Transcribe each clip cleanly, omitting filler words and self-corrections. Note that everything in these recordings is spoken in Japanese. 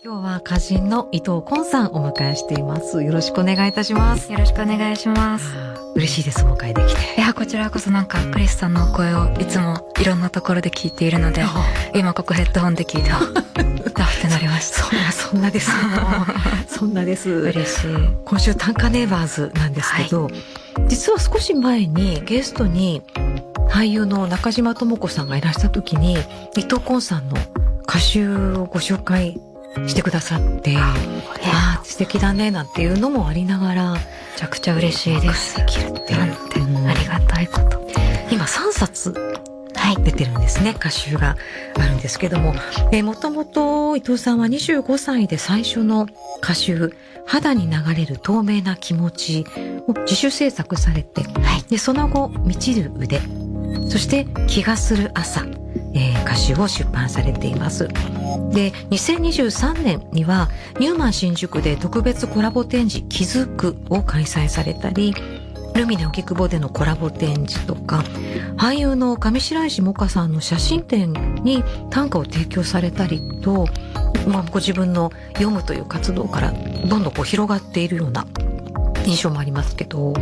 今日は歌人の伊藤昆さんをお迎えしています。よろしくお願いいたします。よろしくお願いします。嬉しいです、お迎えできて。いや、こちらこそなんかクリスさんのお声をいつもいろんなところで聞いているので、今ここヘッドホンで聞いてってなりました。そんなですそんなです。嬉しい。今週短歌ネイバーズなんですけど、実は少し前にゲストに俳優の中島智子さんがいらした時に伊藤昆さんの歌集をご紹介してくださって、素敵だねなんていうのもありながら、めちゃくちゃ嬉しいです。できるってなんてありがたいこと。今3冊出てるんですね、歌集があるんですけども、もともと伊藤さんは25歳で最初の歌集肌に流れる透明な気持ちを自主制作されて、でその後満ちる腕、そして気がする朝、歌集を出版されています。で2023年にはニューマン新宿で特別コラボ展示気づくを開催されたり、ルミネ荻窪でのコラボ展示とか、俳優の上白石萌歌さんの写真展に短歌を提供されたりと、ご自分の読むという活動からどんどん広がっているような印象もありますけど、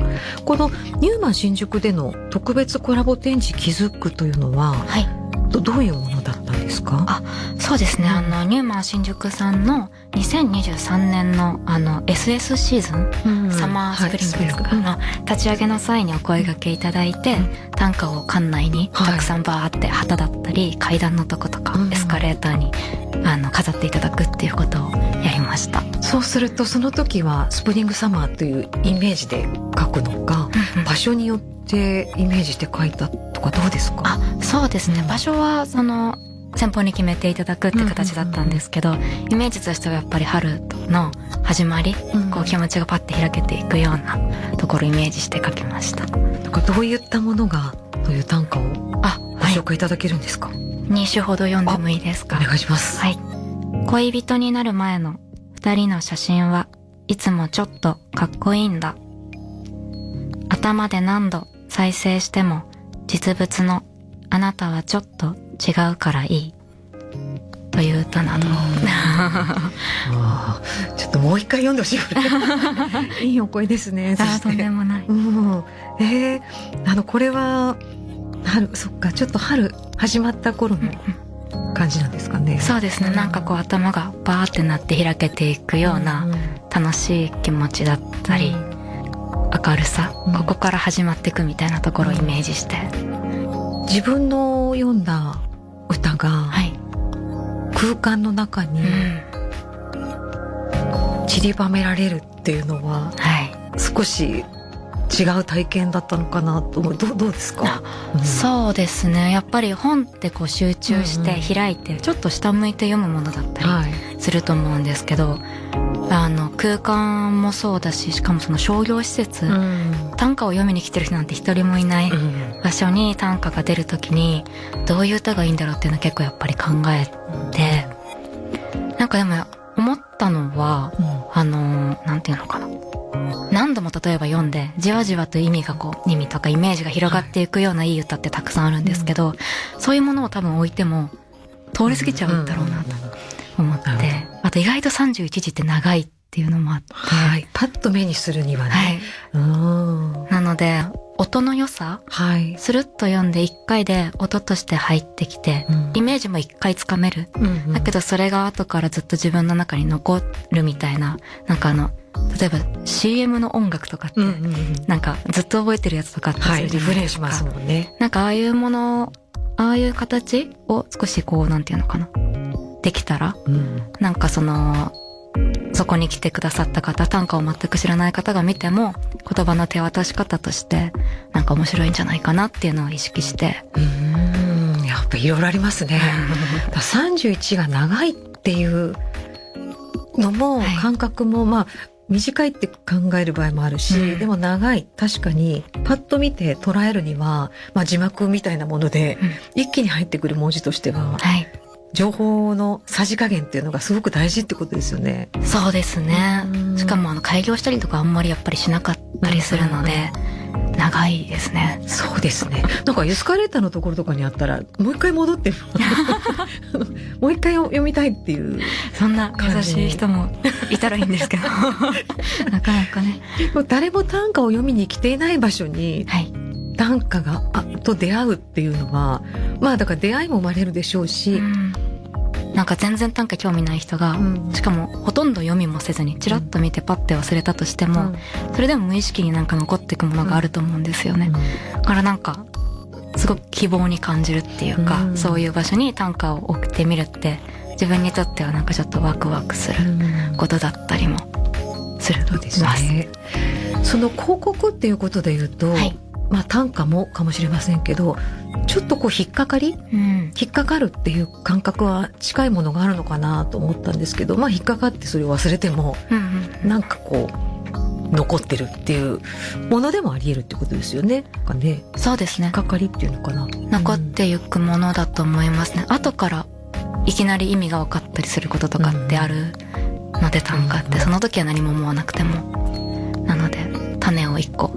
このニューマン新宿での特別コラボ展示気づくというのは、どういうものだったんですか？そうですね、ニューマン新宿さんの2023年のSS シーズン、サマースプリングですか、立ち上げの際にお声掛けいただいて、短歌を館内にたくさんバーって旗だったり階段のとことか、エスカレーターに飾っていただくっていうことをやりました。そうするとその時はスプリングサマーというイメージで書くのか、場所によってイメージして書いたとかどうですか？そうですね、場所は先方に決めていただくって形だったんですけど、イメージとしてはやっぱり春の始まり、こう気持ちがパッて開けていくようなところをイメージして書きました。どういったものがという短歌をご紹介いただけるんですか？2首ほど読んでもいいですか？お願いします。恋人になる前の2人の写真はいつもちょっとかっこいいんだ。頭で何度再生しても実物のあなたはちょっと違うからいいという歌などちょっともう一回読んでほしいぐらいいいお声ですね。とんでもない。これはちょっと春始まった頃の感じなんですかね？そうですね、なんかこう頭がバーってなって開けていくような楽しい気持ちだったり、明るさ、ここから始まっていくみたいなところをイメージして、自分の読んだ歌が空間の中に散りばめられるっていうのは、少し違う体験だったのかなと思う。どうですか？そうですね、やっぱり本ってこう集中して開いてちょっと下向いて読むものだったりすると思うんですけど、空間もそうだし、しかもその商業施設、短歌を読みに来てる人なんて一人もいない場所に短歌が出るときにどういう歌がいいんだろうっていうのを結構やっぱり考えて、なんかでも思ったのは、なんていうのかな、何度も例えば読んでじわじわと意味とかイメージが広がっていくようないい歌ってたくさんあるんですけど、そういうものを多分置いても通り過ぎちゃうんだろうなと思って、あと意外と31字って長いっていうのもあって、パッと目にするにはね、なので音の良さ、スルッと読んで1回で音として入ってきて、イメージも1回つかめる、だけどそれが後からずっと自分の中に残るみたいな、なんか例えば CM の音楽とかって、なんかずっと覚えてるやつとかってリフレインしますもんね。なんかああいうもの、ああいう形を少しこうなんていうのかな、できたら、なんかそこに来てくださった方、短歌を全く知らない方が見ても言葉の手渡し方としてなんか面白いんじゃないかなっていうのを意識して。やっぱいろいろありますね。31が長いっていうのも感覚も短いって考える場合もあるし、でも長い、確かにパッと見て捉えるには、字幕みたいなもので一気に入ってくる文字としては、情報のさじ加減っていうのがすごく大事ってことですよね。そうですね。しかも開業したりとかあんまりやっぱりしなかったりするので、長いですね。そうですね。なんかエスカレーターのところとかにあったらもう一回戻ってもう一回読みたいっていう、そんな優しい人もいたらいいんですけどなかなかね。誰も短歌を読みに来ていない場所に、はい、短歌がと出会うっていうのは、まあだから出会いも生まれるでしょうし、なんか全然短歌興味ない人が、しかもほとんど読みもせずにチラッと見てパッて忘れたとしても、それでも無意識になんか残っていくものがあると思うんですよね。だからなんかすごく希望に感じるっていうか、そういう場所に短歌を送ってみるって自分にとってはなんかちょっとワクワクすることだったりもするそうですね。その広告っていうことで言うと、はい、まあ短歌もかもしれませんけど、ちょっとこう引っかかり、引っかかるっていう感覚は近いものがあるのかなと思ったんですけど、まあ引っかかってそれを忘れても、なんかこう残ってるっていうものでもあり得るってことですよね。なんかね、そうですね。引っかかりっていうのかな。残っていくものだと思いますね。後からいきなり意味が分かったりすることとかってあるので、短歌ってその時は何も思わなくても、なので種を一個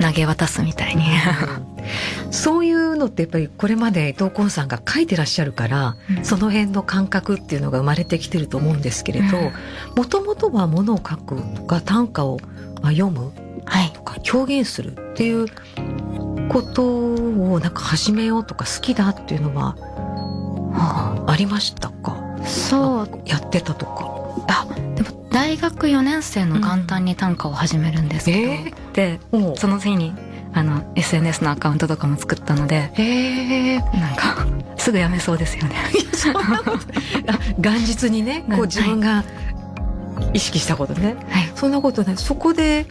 投げ渡すみたいにそういうのってやっぱりこれまで伊藤昆さんが書いてらっしゃるから、その辺の感覚っていうのが生まれてきてると思うんですけれど、もともとはものを書くとか短歌を読むとか表現するっていうことをなんか始めようとか好きだっていうのはありましたか？そうやってたとか。でも大学4年生の元旦に短歌を始めるんですけど、でその次にSNS のアカウントとかも作ったので、なんかすぐやめそうですよねそんなこと元日にね、こう自分が意識したことね、そんなことない。そこで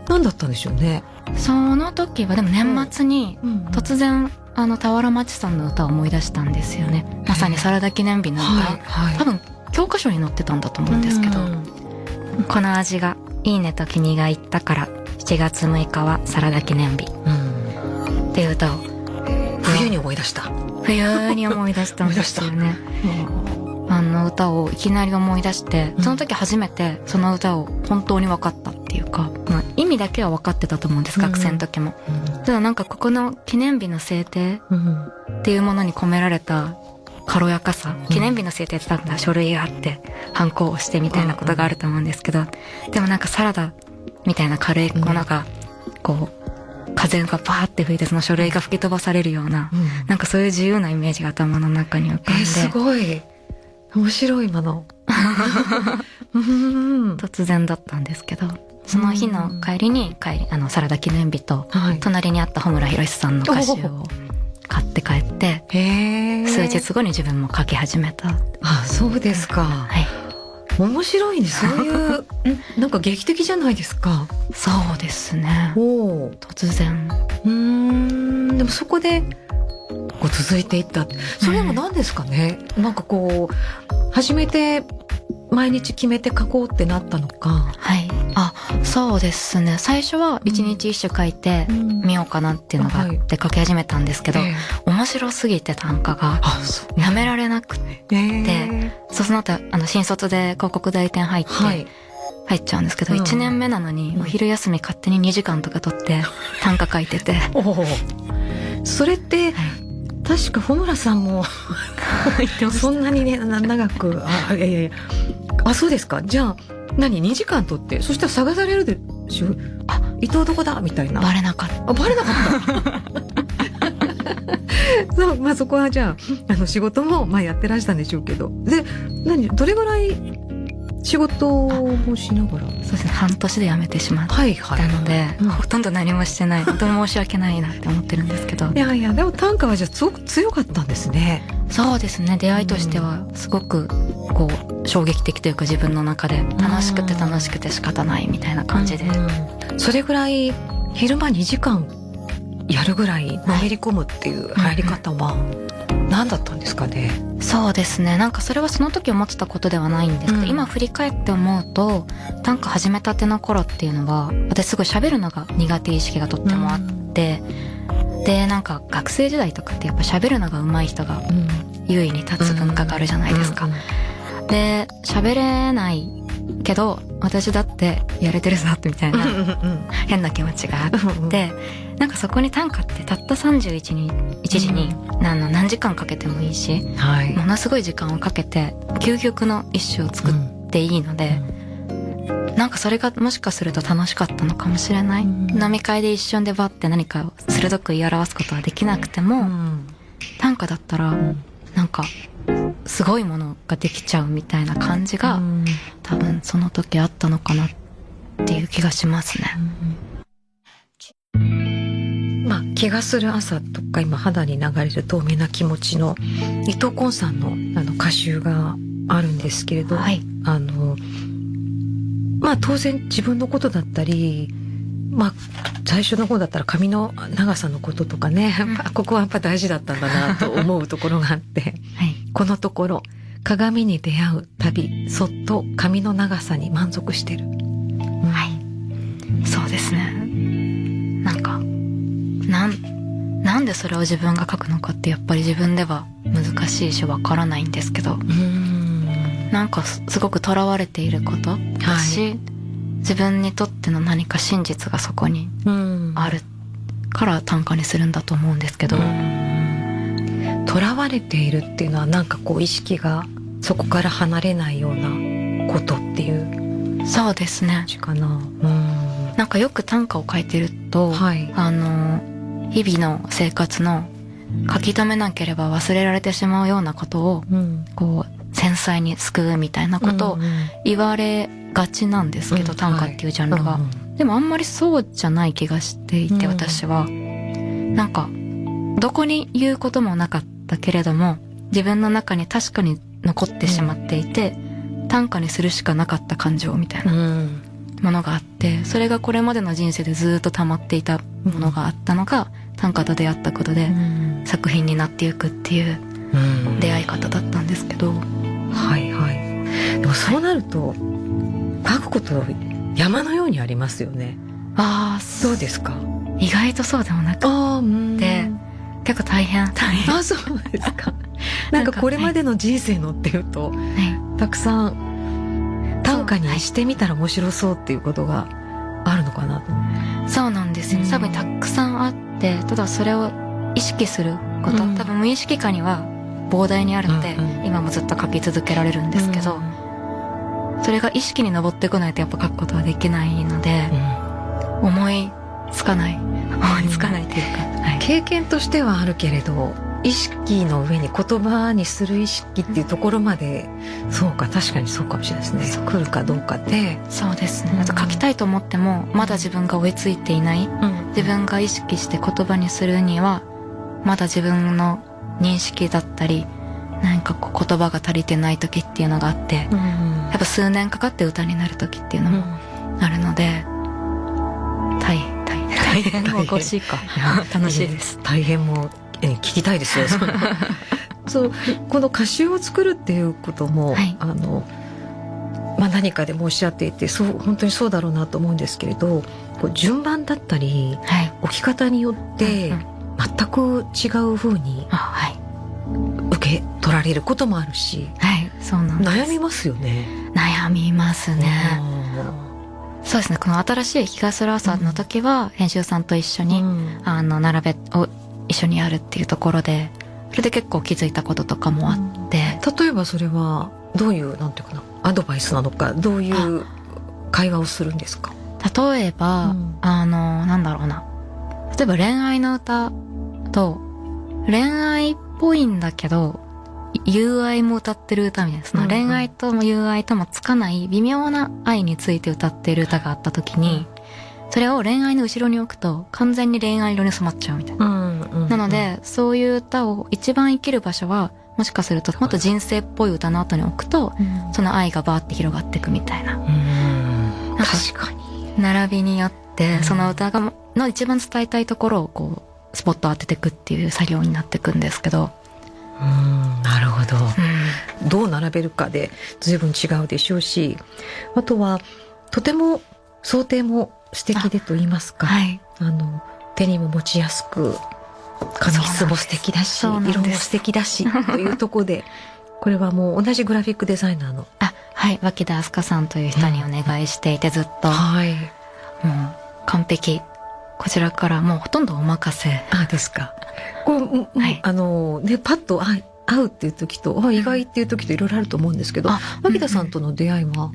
何だったんでしょうね。その時はでも年末に突然俵町さんの歌を思い出したんですよね。まさにサラダ記念日の歌、多分教科書に載ってたんだと思うんですけど、この味がいいねと君が言ったから7月6日はサラダ記念日っていう歌を冬に思い出した。冬に思い出したんですよねあの歌をいきなり思い出して、その時初めてその歌を本当に分かったっていうか、まあ、意味だけは分かってたと思うんです、学生の時も。ただなんかここの記念日の制定っていうものに込められた軽やかさ、記念日の制定って多分書類があってハンコを押してみたいなことがあると思うんですけど、でもなんかサラダみたいな軽いものがこう風がバーって吹いてその書類が吹き飛ばされるような、なんかそういう自由なイメージが頭の中に浮かんで、すごい面白い今の突然だったんですけど、その日の帰りにサラダ記念日と隣にあった穂村弘さんの歌集を買って帰って、数日後に自分も書き始めた。あ、そうですか。はい。面白いね。そういうなんか劇的じゃないですか。そうですね。突然。でもそこでこう続いていった。それも何ですかね。なんかこう初めて毎日決めて書こうってなったのか。はい。あ、そうですね。最初は一日一首書いてみようかなっていうのがあって書き始めたんですけど、面白すぎて短歌がやめられなくて、その後新卒で広告代理店入っちゃうんですけど、1年目なのにお昼休み勝手に2時間とか取って短歌書いてて。それって、確か穂村さんもそんなにね長くそうですか。じゃあ2時間取って、そしたら探されるでしょ。伊藤どこだみたいな。バレなかった。バレなかったそう、そこはじゃあ仕事もやってらしたんでしょうけど、でどれぐらい仕事をしながら。そうですね、半年で辞めてしまったので、ほとんど何もしてない。本当に申し訳ないなって思ってるんですけど。いやでも短歌はじゃあすごく強かったんですね。そうですね、出会いとしてはすごくこう衝撃的というか、自分の中で楽しくて仕方ないみたいな感じで、それぐらい昼間2時間やるぐらいのめり込むっていう入り方は何だったんですかね。そうですね、なんかそれはその時思ってたことではないんですけど、今振り返って思うと、短歌始めたての頃っていうのは私すごい喋るのが苦手意識がとってもあって、でなんか学生時代とかってやっぱ喋るのが上手い人が優位に立つ文化があるじゃないですか。で喋れないけど私だってやれてるぞみたいな変な気持ちがあってなんかそこに短歌ってたった31時に何時間かけてもいいし、はい、ものすごい時間をかけて究極の一首を作っていいので、なんかそれがもしかすると楽しかったのかもしれない、飲み会で一瞬でバッて何かを鋭く言い表すことはできなくても、短歌だったらなんかすごいものができちゃうみたいな感じが多分その時あったのかなっていう気がしますね。まあ、気がする朝とか今肌に流れる透明な気持ちの伊藤昆さんの歌集があるんですけれど、はい、まあ当然自分のことだったり、まあ最初の方だったら髪の長さのこととかね、ここはやっぱ大事だったんだなと思うところがあって、はい、このところ鏡に出会うたびそっと髪の長さに満足してる、はい、そうですね。なんかなんでそれを自分が書くのかってやっぱり自分では難しいしわからないんですけど、なんかすごくとらわれていることだし、はい、自分にとっての何か真実がそこにあるから短歌にするんだと思うんですけど、とらわれているっていうのはなんかこう意識がそこから離れないようなことっていう。そうですね。かな。なんかよく短歌を書いてると、はい、日々の生活の書き留めなければ忘れられてしまうようなことを、こう繊細に救うみたいなことを言われがちなんですけど、短歌っていうジャンルが、でもあんまりそうじゃない気がしていて、私はなんかどこに言うこともなかったけれども自分の中に確かに残ってしまっていて、短歌にするしかなかった感情みたいなものがあって、それがこれまでの人生でずっと溜まっていたものがあったのが短歌と出会ったことで作品になっていくっていう出会い方だったんですけど、はいはい。でもそうなると書くこと山のようにありますよね。ああ、どうですか？意外とそうでもなくて、結構大変。あ、そうですか。なんかこれまでの人生のっていうと、たくさん短歌にしてみたら面白そうっていうことがあるのかなと。そうなんですよ。多分たくさんあって、ただそれを意識すること、多分無意識下には膨大にあるので、今もずっと書き続けられるんですけど、それが意識に上ってこないとやっぱ書くことはできないので、思いつかないっていうか、はい、経験としてはあるけれど意識の上に言葉にする意識っていうところまで、そうか、確かにそうかもしれないですね。来るかどうかで。そうですね。あと書きたいと思ってもまだ自分が追いついていない、自分が意識して言葉にするにはまだ自分の認識だったり何かこう言葉が足りてない時っていうのがあって、やっぱ数年かかって歌になる時っていうのもあるので、大変も欲しいか楽しいです。大変も聞きたいですよ。そうこの歌集を作るっていうことも、はい、まあ、何かでもおっしゃっていて本当にそうだろうなと思うんですけれど、こう順番だったり、はい、置き方によって全く違う風に受け取られることもあるし、はい、そうなんです。悩みますよね。悩みますね。そうですね。この新しい気がする朝の時は、編集さんと一緒に、並べを一緒にやるっていうところで、それで結構気づいたこととかもあって、例えばそれはどういうなんていうかな、アドバイスなのか、どういう会話をするんですか？例えば、なんだろうな、例えば恋愛の歌と恋愛っぽいんだけど友愛も歌ってる歌みたいな、その恋愛とも友愛ともつかない微妙な愛について歌ってる歌があった時に、それを恋愛の後ろに置くと完全に恋愛色に染まっちゃうみたいな、なのでそういう歌を一番生きる場所はもしかするともっと人生っぽい歌の後に置くと、その愛がバーって広がっていくみたいな、確かに並びによってその歌がの一番伝えたいところをこうスポット当てていくっていう作業になっていくんですけど、なるほど、どう並べるかで随分違うでしょうし、あとはとても想定も素敵でと言いますか、はい、手にも持ちやすく紙質も素敵だし色も素敵だしというところでこれはもう同じグラフィックデザイナーのはい、脇田明日香さんという人にお願いしていて、ずっと、はい、もう完璧、こちらからもうほとんどお任せ。ですか。これ、はい、ね、パッと会うっていう時と、意外っていう時といろいろあると思うんですけど、脇田さんとの出会いは、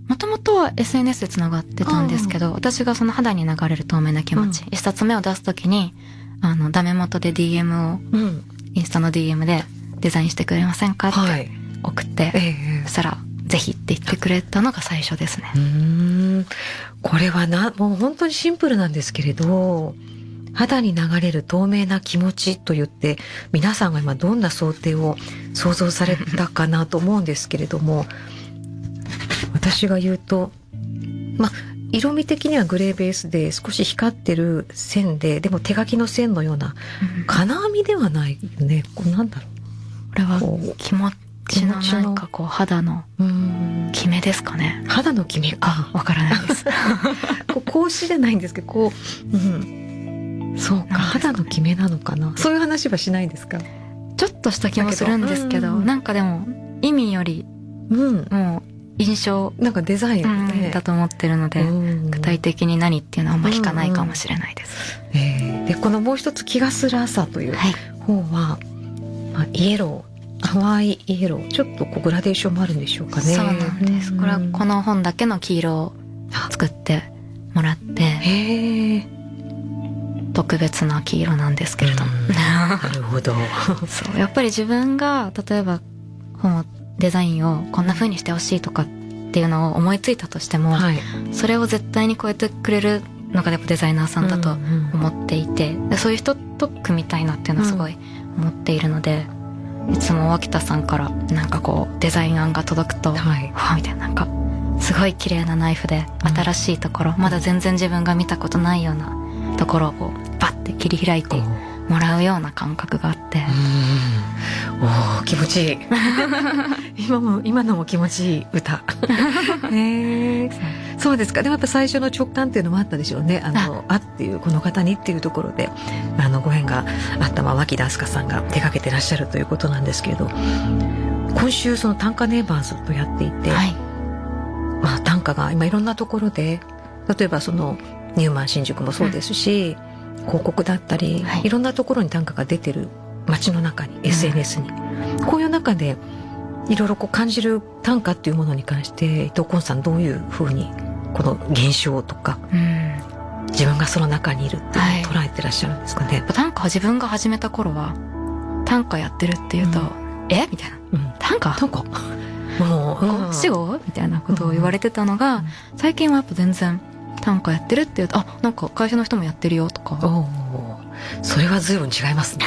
もともとは SNS でつながってたんですけど、私がその肌に流れる透明な気持ち、一冊目を出すときに、ダメ元で DM を、インスタの DM でデザインしてくれませんかって送って、そしたら、ぜひって言ってくれたのが最初ですね。これはもう本当にシンプルなんですけれど、肌に流れる透明な気持ちと言って、皆さんが今どんな想定を想像されたかなと思うんですけれども、私が言うと、色味的にはグレーベースで少し光ってる線で、でも手書きの線のような、金網ではないよね。これなんだろう。これは気持ちのなんかこう肌の決めですかね。肌の決めか。わからないです。格子じゃないんですけど、そうか、肌の決めなのかな。そういう話はしないですか？ちょっとした気もするんですけど、なんかでも意味より、もう印象なんかデザイン、ね、だと思ってるので、具体的に何っていうのはあんま聞かないかもしれないです。でこのもう一つ気がする朝という方は、イエロー、淡いイエロー、ちょっとグラデーションもあるんでしょうかね。そうなんです。これはこの本だけの黄色を作ってもらって、特別な黄色なんですけれども。なるほど。そう、やっぱり自分が例えば本をデザインをこんな風にしてほしいとかっていうのを思いついたとしても、それを絶対に超えてくれるのがやっぱデザイナーさんだと思っていて、そういう人と組みたいなっていうのはすごい思っているので、いつも脇田さんからなんかこうデザイン案が届くと、わみたいな、なんかすごい綺麗なナイフで新しいところ、まだ全然自分が見たことないようなところをこうバッて切り開いてもらうような感覚があって、気持ちいい。今のも気持ちいい歌。そうですか。でもやっぱ最初の直感っていうのもあったでしょうね。っていうこの方にっていうところでご縁があった、脇田明日香さんが手掛けてらっしゃるということなんですけれど、今週その短歌ネイバーズとやっていて、短歌が今いろんなところで、例えばそのニューマン新宿もそうですし、広告だったり、いろんなところに短歌が出てる街の中に、SNS に、こういう中でいろいろ感じる短歌っていうものに関して、伊藤昆さんどういうふうにこの現象とか、自分がその中にいるっていうのを捉えてらっしゃるんですかね。短歌を自分が始めた頃は、短歌やってるっていうと、みたいな、短歌もう死後みたいなことを言われてたのが、最近はやっぱ全然短歌やってるっていうと、なんか会社の人もやってるよとか、それは随分違いますね。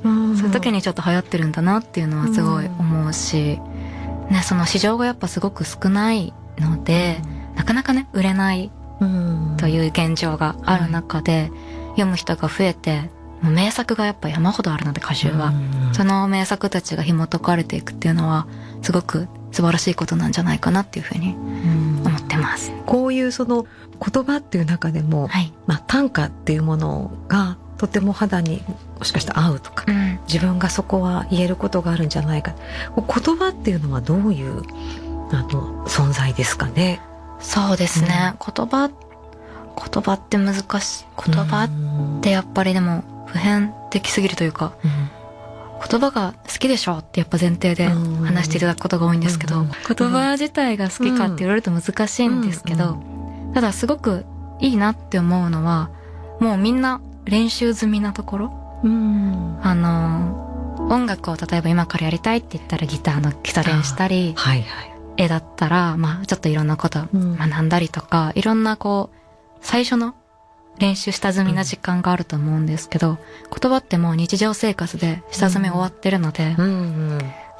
そういう時にちょっと流行ってるんだなっていうのはすごい思うし、ね、その市場がやっぱすごく少ないので、なかなかね売れないという現状がある中で、読む人が増えて、もう名作がやっぱ山ほどあるので、歌集はその名作たちが紐解かれていくっていうのはすごく素晴らしいことなんじゃないかなっていうふうに思ってます。こういうその言葉っていう中でも、短歌っていうものがとても肌にもしかしたら合うとか、自分がそこは言えることがあるんじゃないか。言葉っていうのはどういう存在ですかね。そうですね、言葉って難しい。言葉ってやっぱりでも普遍的すぎるというか、言葉が好きでしょってやっぱ前提で話していただくことが多いんですけど、言葉自体が好きかって言われると難しいんですけど、ただすごくいいなって思うのは、もうみんな練習済みなところ、音楽を例えば今からやりたいって言ったらギターの基礎練したり、絵だったらちょっといろんなこと学んだりとか、いろんな最初の練習下積みな時間があると思うんですけど、言葉ってもう日常生活で下積み終わってるので、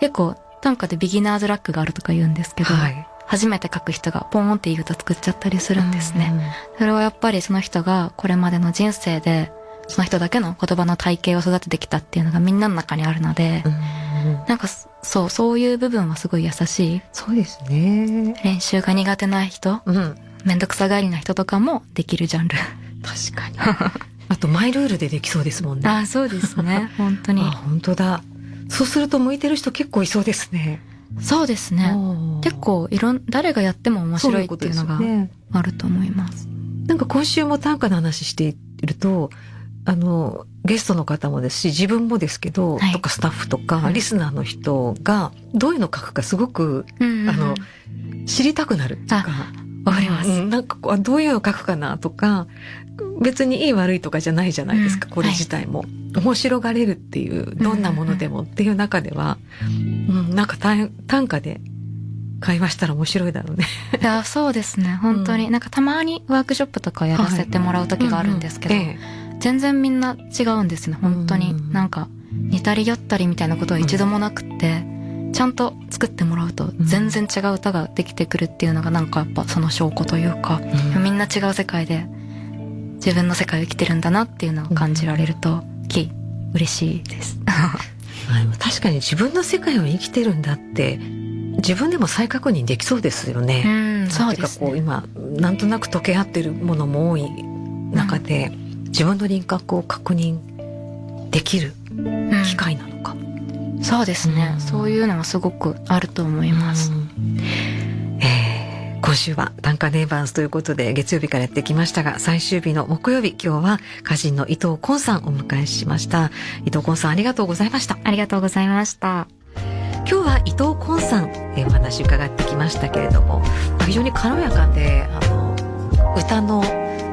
結構短歌でビギナーズラックがあるとか言うんですけど、初めて書く人がポーンっていい歌作っちゃったりするんですね。それはやっぱりその人がこれまでの人生でその人だけの言葉の体系を育ててきたっていうのがみんなの中にあるので、なんかそういう部分はすごい優しい。そうですね。練習が苦手な人、めんどくさがりな人とかもできるジャンル。確かに。あとマイルールでできそうですもんね。そうですね。本当に。本当だ。そうすると向いてる人結構いそうですね。そうですね。結構誰がやっても面白いっていうのがそういうことですよね。あると思います。なんか今週も短歌の話していると、ゲストの方もですし、自分もですけど、はいとかスタッフとか、リスナーの人が、どういうの書くかすごく、知りたくなるとか。わかります。なんかこう、どういうの書くかなとか、別にいい悪いとかじゃないじゃないですか、これ自体も。面白がれるっていう、どんなものでもっていう中では、なんか短歌で会話したら面白いだろうね。いや、そうですね。本当に。なんかたまにワークショップとかやらせてもらう時があるんですけど、全然みんな違うんですね。本当に。なんか似たり寄ったりみたいなことは一度もなくって、ちゃんと作ってもらうと全然違う歌ができてくるっていうのがなんかやっぱその証拠というか、みんな違う世界で自分の世界を生きてるんだなっていうのを感じられると、嬉しいです。確かに自分の世界を生きてるんだって自分でも再確認できそうですよね。そうですね。こう今なんとなく溶け合ってるものも多い中で、自分の輪郭を確認できる機会なのか。そうですね。そういうのはすごくあると思います。今週は短歌ネイバーズということで月曜日からやってきましたが、最終日の木曜日、今日は歌人の伊藤昆さんをお迎えしました。伊藤昆さん、ありがとうございました。ありがとうございました。今日は伊藤昆さん、お話伺ってきましたけれども、非常に軽やかで、歌の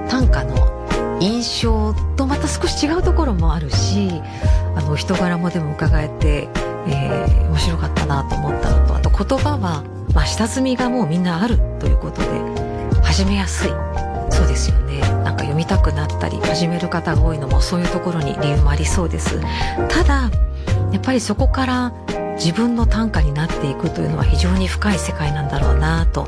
短歌の印象とまた少し違うところもあるし、人柄もでも伺えて、面白かったなと思ったのと、あと言葉は、下積みがもうみんなあるということで始めやすい。そうですよね。なんか読みたくなったり始める方が多いのもそういうところに理由もありそうです。ただやっぱりそこから自分の短歌になっていくというのは非常に深い世界なんだろうなと、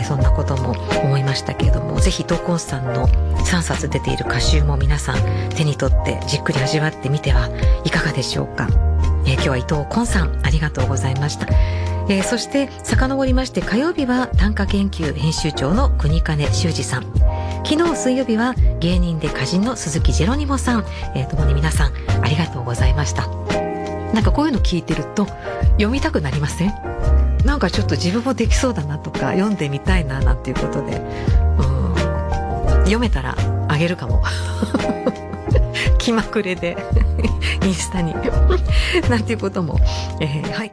そんなことも思いましたけれども、ぜひ伊藤昆さんの3冊出ている歌集も皆さん手に取ってじっくり味わってみてはいかがでしょうか。今日は伊藤昆さん、ありがとうございました。そして遡りまして、火曜日は短歌研究編集長の国金修二さん、昨日水曜日は芸人で歌人の鈴木ジェロニモさん、共に皆さんありがとうございました。なんかこういうの聞いてると読みたくなりません？なんかちょっと自分もできそうだなとか、読んでみたいななんていうことで、読めたらあげるかも気まくれでインスタになんていうことも、はい。